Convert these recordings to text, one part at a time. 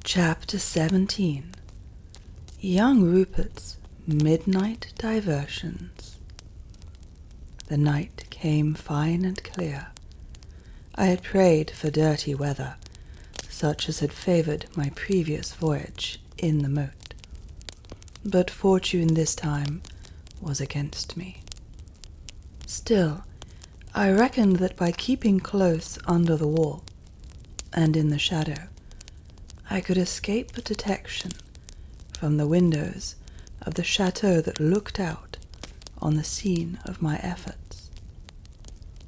Chapter 17. Young Rupert's Midnight Diversions. The night came fine and clear. I had prayed for dirty weather, such as had favoured my previous voyage in the moat. But fortune this time was against me. Still, I reckoned that by keeping close under the wall, and in the shadow, I could escape detection from the windows of the chateau that looked out on the scene of my efforts.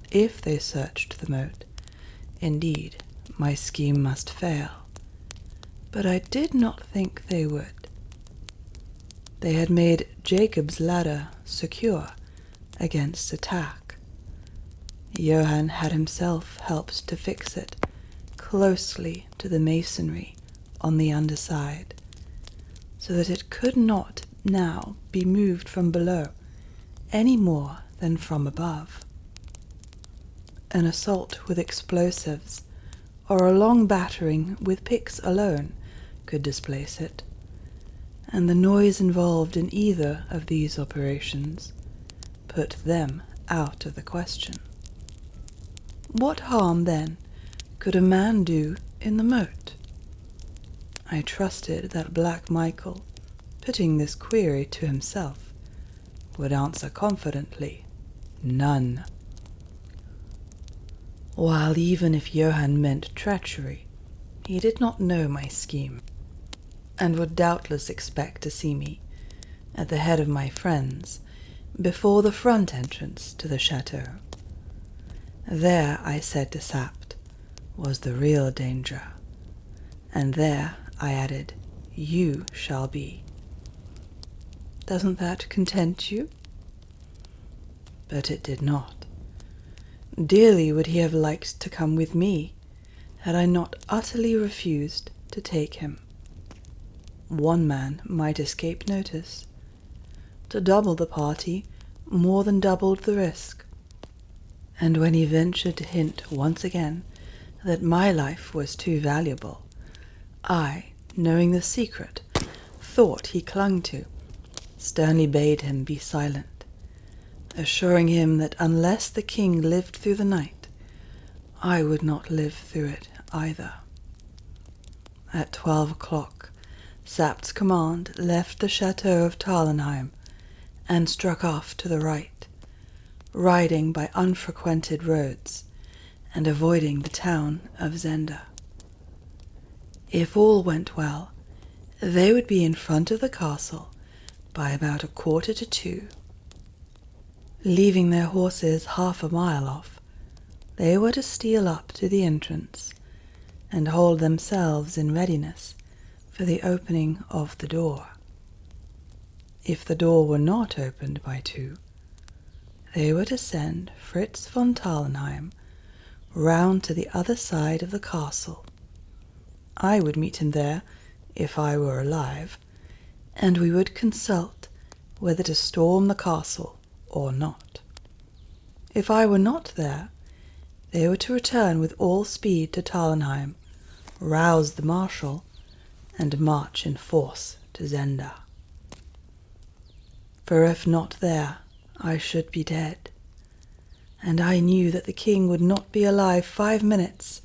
If they searched the moat, indeed, my scheme must fail, but I did not think they would. They had made Jacob's ladder secure against attack. Johann had himself helped to fix it closely to the masonry on the underside, so that it could not now be moved from below any more than from above. An assault with explosives or a long battering with picks alone could displace it, and the noise involved in either of these operations put them out of the question. What harm, then, could a man do in the moat? I trusted that Black Michael, putting this query to himself, would answer confidently, none. While even if Johann meant treachery, he did not know my scheme, and would doubtless expect to see me, at the head of my friends, before the front entrance to the chateau. There, I said to Sapt, was the real danger, and there, I added, you shall be. Doesn't that content you? But it did not. Dearly would he have liked to come with me, had I not utterly refused to take him. One man might escape notice. To double the party more than doubled the risk. And when he ventured to hint once again that my life was too valuable, I, knowing the secret, thought he clung to, sternly bade him be silent, assuring him that unless the king lived through the night, I would not live through it either. At 12 o'clock, Sapt's command left the chateau of Tarlenheim and struck off to the right, riding by unfrequented roads and avoiding the town of Zenda. If all went well, they would be in front of the castle by about 1:45. Leaving their horses half a mile off, they were to steal up to the entrance and hold themselves in readiness for the opening of the door. If the door were not opened by 2, they were to send Fritz von Tarlenheim round to the other side of the castle. I would meet him there, if I were alive, and we would consult whether to storm the castle or not. If I were not there, they were to return with all speed to Tarlenheim, rouse the marshal, and march in force to Zenda. For if not there, I should be dead, and I knew that the king would not be alive 5 minutes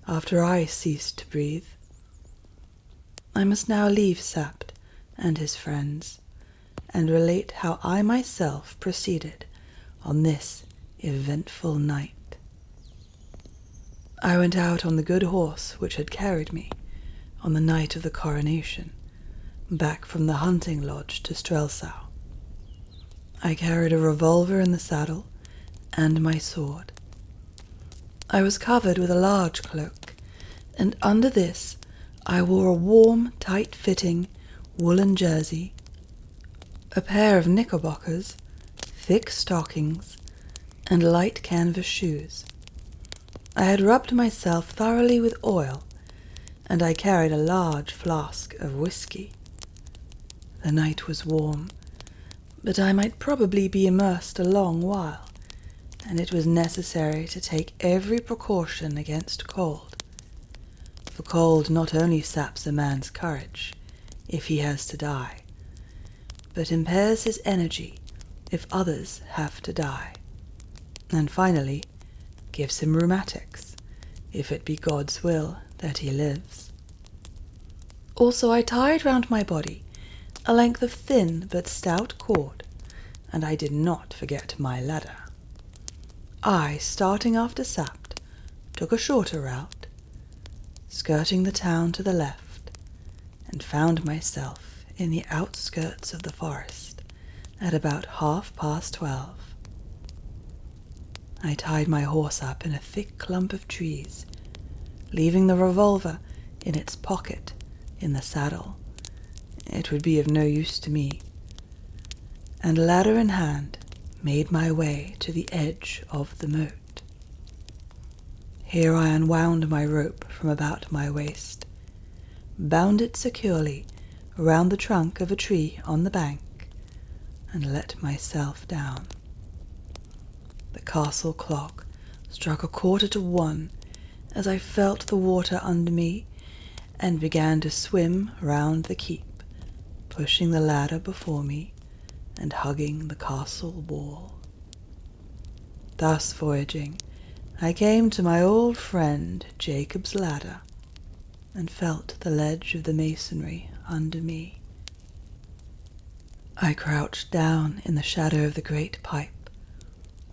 after I ceased to breathe. I must now leave Sapt and his friends, and relate how I myself proceeded on this eventful night. I went out on the good horse which had carried me, on the night of the coronation, back from the hunting lodge to Strelsau. I carried a revolver in the saddle and my sword. I was covered with a large cloak, and under this I wore a warm, tight-fitting woolen jersey, a pair of knickerbockers, thick stockings, and light canvas shoes. I had rubbed myself thoroughly with oil, and I carried a large flask of whiskey. The night was warm, but I might probably be immersed a long while, and it was necessary to take every precaution against cold. for cold not only saps a man's courage if he has to die, but impairs his energy if others have to die, and finally gives him rheumatics if it be God's will that he lives. Also I tied round my body a length of thin but stout cord, and I did not forget my ladder. I, starting after Sapt, took a shorter route, skirting the town to the left, and found myself in the outskirts of the forest at about 12:30. I tied my horse up in a thick clump of trees, leaving the revolver in its pocket in the saddle. It would be of no use to me, and ladder in hand made my way to the edge of the moat. Here I unwound my rope from about my waist, bound it securely around the trunk of a tree on the bank, and let myself down. The castle clock struck 1:15 as I felt the water under me and began to swim round the keep, pushing the ladder before me and hugging the castle wall. Thus voyaging, I came to my old friend Jacob's ladder and felt the ledge of the masonry under me. I crouched down in the shadow of the great pipe.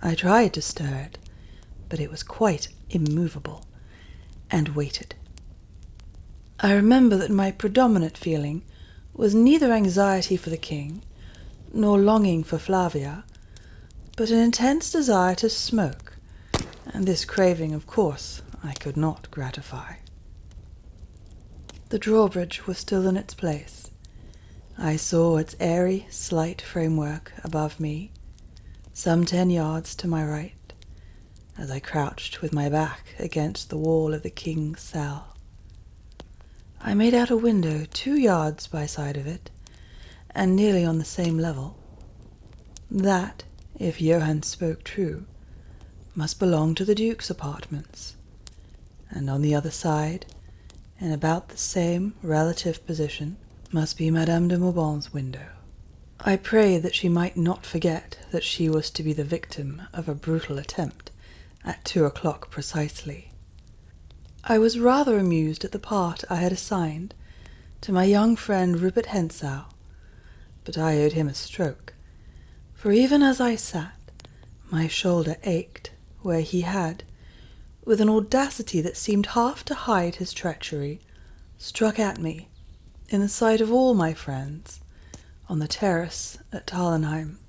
I tried to stir it, but it was quite immovable, and waited. I remember that my predominant feeling was neither anxiety for the king, nor longing for Flavia, but an intense desire to smoke, and this craving, of course, I could not gratify. The drawbridge was still in its place. I saw its airy, slight framework above me, some 10 yards to my right, as I crouched with my back against the wall of the king's cell. I made out a window 2 yards by side of it, and nearly on the same level. That, if Johann spoke true, must belong to the Duke's apartments, and on the other side, in about the same relative position, must be Madame de Maubant's window. I prayed that she might not forget that she was to be the victim of a brutal attempt at 2 o'clock precisely. I was rather amused at the part I had assigned to my young friend Rupert Hentzau, but I owed him a stroke, for even as I sat, my shoulder ached where he had, with an audacity that seemed half to hide his treachery, struck at me, in the sight of all my friends, on the terrace at Tarlenheim.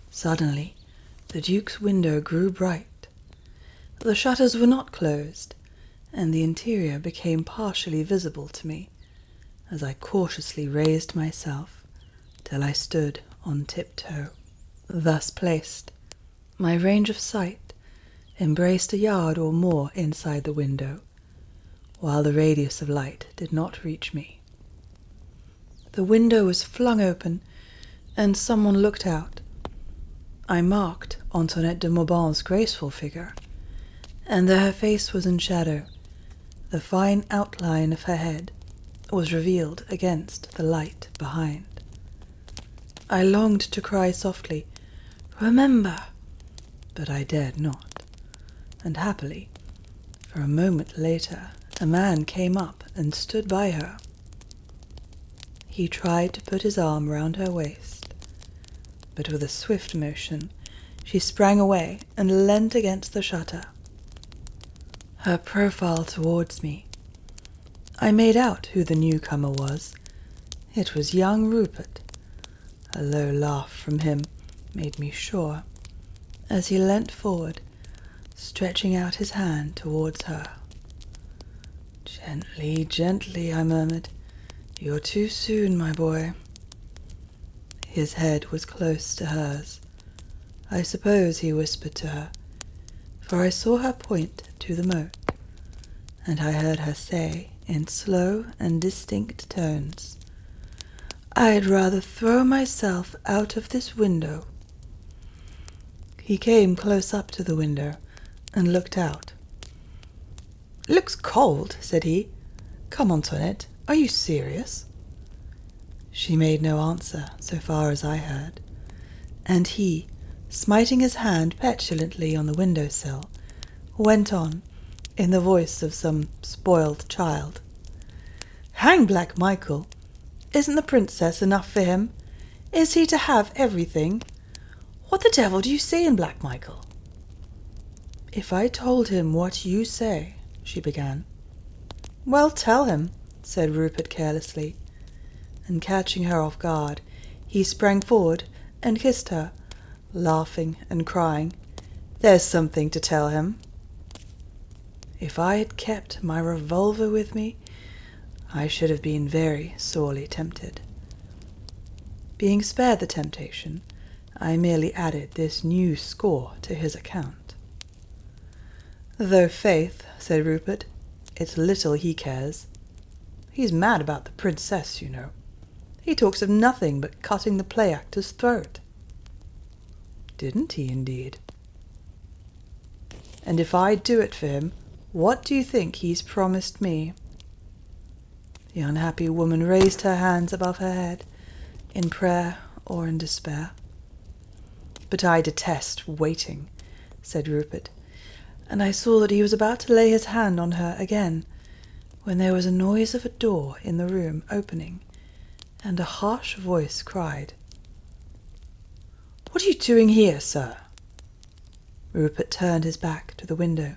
Suddenly, the Duke's window grew bright. The shutters were not closed, and the interior became partially visible to me, as I cautiously raised myself till I stood on tiptoe. Thus placed, my range of sight embraced 1 yard or more inside the window, while the radius of light did not reach me. The window was flung open, and someone looked out. I marked Antoinette de Maubant's graceful figure, and though her face was in shadow, the fine outline of her head was revealed against the light behind. I longed to cry softly, "Remember!" but I dared not, and happily, for a moment later, a man came up and stood by her. He tried to put his arm round her waist, but with a swift motion she sprang away and leant against the shutter, her profile towards me. I made out who the newcomer was. It was young Rupert. A low laugh from him made me sure, as he leant forward, stretching out his hand towards her. "Gently, gently," I murmured. "You're too soon, my boy." His head was close to hers. I suppose he whispered to her, for I saw her point to the moat, and I heard her say in slow and distinct tones, "I'd rather throw myself out of this window." He came close up to the window and looked out. "It looks cold," said he. "Come, Antoinette, are you serious?" She made no answer, so far as I heard, and he, smiting his hand petulantly on the window-sill, went on, in the voice of some spoiled child. "Hang Black Michael! Isn't the princess enough for him? Is he to have everything? What the devil do you see in Black Michael?" "If I told him what you say," she began. "Well, tell him," said Rupert carelessly, and catching her off guard, he sprang forward and kissed her, laughing and crying, "There's something to tell him." If I had kept my revolver with me, I should have been very sorely tempted. Being spared the temptation, I merely added this new score to his account. "Though, faith," said Rupert, "it's little he cares. He's mad about the princess, you know. He talks of nothing but cutting the play-actor's throat." "Didn't he, indeed?" "And if I do it for him, what do you think he's promised me?" The unhappy woman raised her hands above her head, in prayer or in despair. "But I detest waiting," said Rupert, and I saw that he was about to lay his hand on her again, when there was a noise of a door in the room opening, and a harsh voice cried, "What are you doing here, sir?" Rupert turned his back to the window,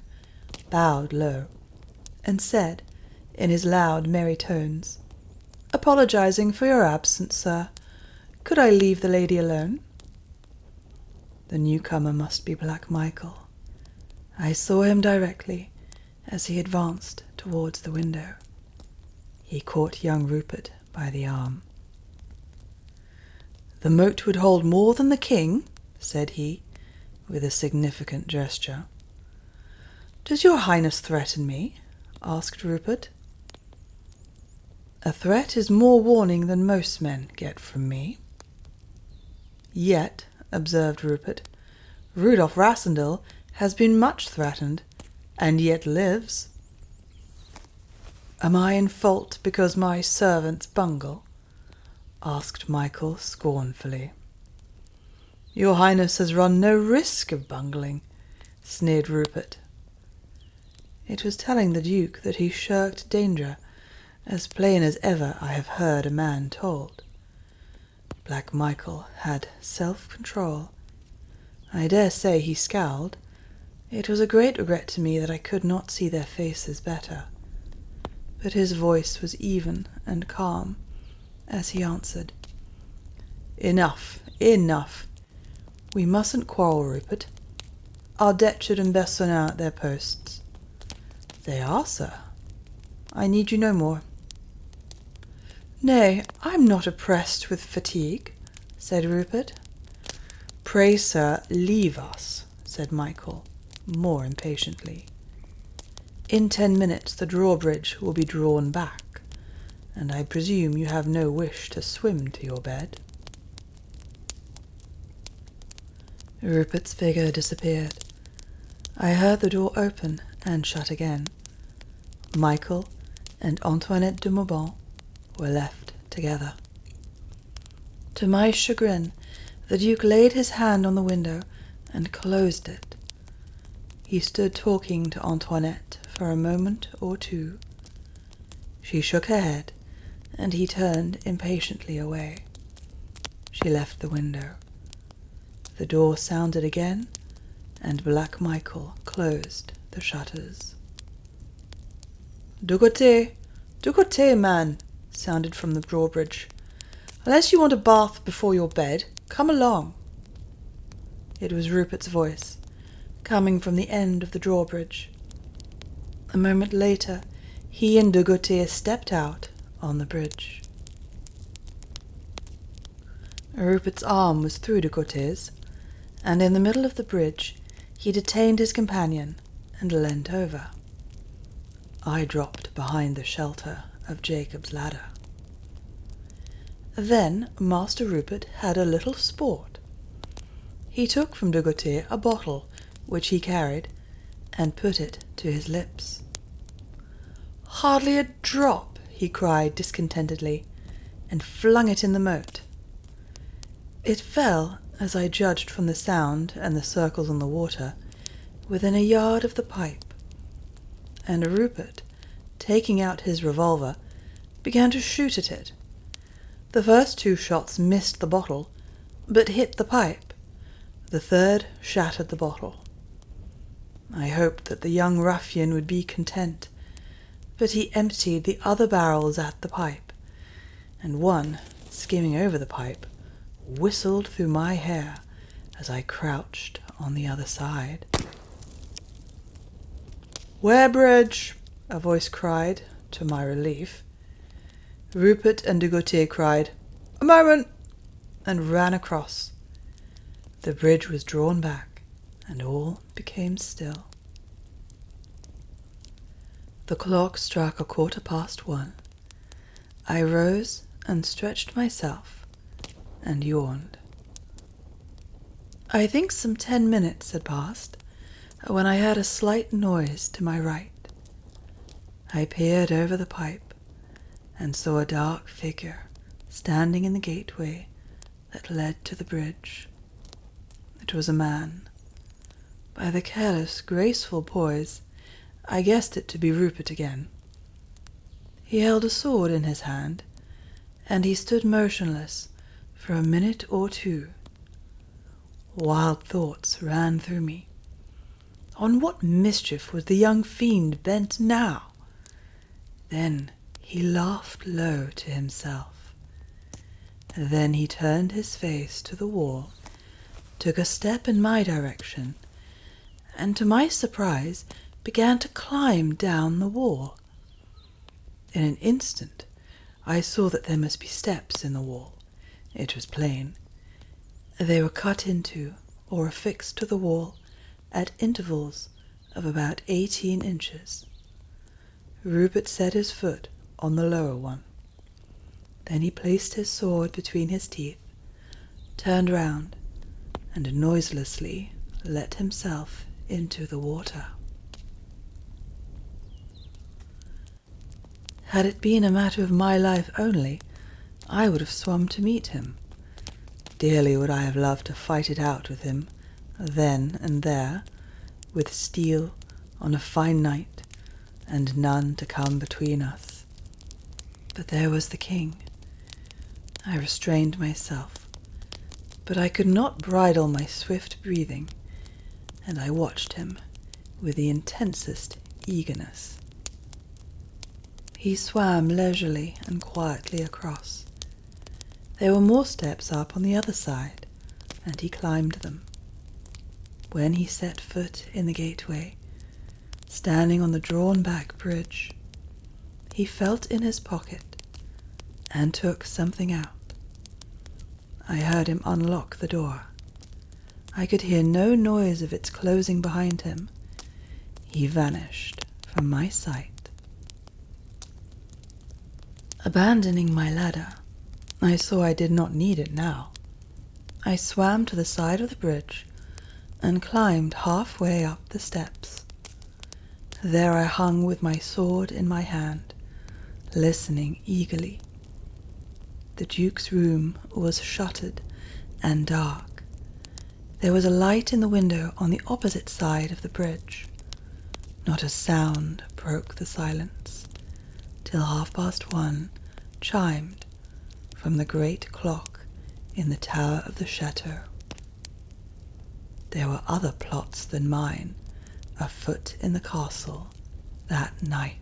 bowed low, and said, in his loud, merry tones, "Apologizing for your absence, sir. Could I leave the lady alone?" The newcomer must be Black Michael. I saw him directly as he advanced towards the window. He caught young Rupert by the arm. "The moat would hold more than the king," said he, with a significant gesture. "Does your highness threaten me?" asked Rupert. "A threat is more warning than most men get from me." "Yet," observed Rupert, "Rudolph Rassendyll has been much threatened, and yet lives." "Am I in fault because my servants bungle?" asked Michael scornfully. "Your highness has run no risk of bungling," sneered Rupert. It was telling the Duke that he shirked danger, as plain as ever I have heard a man told. Black Michael had self-control. I dare say he scowled. It was a great regret to me that I could not see their faces better. But his voice was even and calm as he answered, "Enough, enough. We mustn't quarrel, Rupert. Are Detchard and Bessonin at their posts?" "They are, sir. I need you no more." "Nay, I'm not oppressed with fatigue," said Rupert. "Pray, sir, leave us," said Michael, more impatiently. "In 10 minutes the drawbridge will be drawn back, and I presume you have no wish to swim to your bed." Rupert's figure disappeared. I heard the door open and shut again. Michael and Antoinette de Mauban were left together. To my chagrin, the Duke laid his hand on the window and closed it. He stood talking to Antoinette for a moment or two. She shook her head, and he turned impatiently away. She left the window. The door sounded again, and Black Michael closed the shutters. "Du côté, man," sounded from the drawbridge. "Unless you want a bath before your bed, come along." It was Rupert's voice, coming from the end of the drawbridge. A moment later, he and de Gautier stepped out on the bridge. Rupert's arm was through de Gautier's, and in the middle of the bridge he detained his companion and leant over. I dropped behind the shelter of Jacob's ladder. Then Master Rupert had a little sport. He took from de Gautier a bottle which he carried, and put it to his lips. Hardly a drop, he cried discontentedly, and flung it in the moat. It fell, as I judged from the sound and the circles on the water, within a yard of the pipe, and Rupert, taking out his revolver, began to shoot at it. The first 2 shots missed the bottle, but hit the pipe. The third shattered the bottle. I hoped that the young ruffian would be content, but he emptied the other barrels at the pipe, and one, skimming over the pipe, whistled through my hair as I crouched on the other side. "Wearbridge!" a voice cried, to my relief. Rupert and de Gautier cried, "A moment!" and ran across. The bridge was drawn back, and all became still. The clock struck 1:15. I rose and stretched myself, and yawned. I think some 10 minutes had passed when I heard a slight noise to my right. I peered over the pipe and saw a dark figure standing in the gateway that led to the bridge. It was a man. By the careless, graceful poise, I guessed it to be Rupert again. He held a sword in his hand, and he stood motionless for a minute or 2. Wild thoughts ran through me. On what mischief was the young fiend bent now? Then he laughed low to himself. Then he turned his face to the wall, took a step in my direction, and to my surprise began to climb down the wall. In an instant I saw that there must be steps in the wall. It was plain. They were cut into or affixed to the wall at intervals of about 18 inches. Rupert set his foot on the lower one. Then he placed his sword between his teeth, turned round, and noiselessly let himself into the water. Had it been a matter of my life only, I would have swum to meet him. Dearly would I have loved to fight it out with him, then and there, with steel, on a fine night, and none to come between us. But there was the king. I restrained myself, but I could not bridle my swift breathing, and I watched him with the intensest eagerness. He swam leisurely and quietly across. There were more steps up on the other side, and he climbed them. When he set foot in the gateway, standing on the drawn-back bridge, he felt in his pocket and took something out. I heard him unlock the door. I could hear no noise of its closing behind him. He vanished from my sight. Abandoning my ladder, I saw I did not need it now. I swam to the side of the bridge and climbed halfway up the steps. There I hung with my sword in my hand, listening eagerly. The Duke's room was shuttered and dark. There was a light in the window on the opposite side of the bridge. Not a sound broke the silence, till 1:30 chimed from the great clock in the tower of the chateau. There were other plots than mine afoot in the castle that night.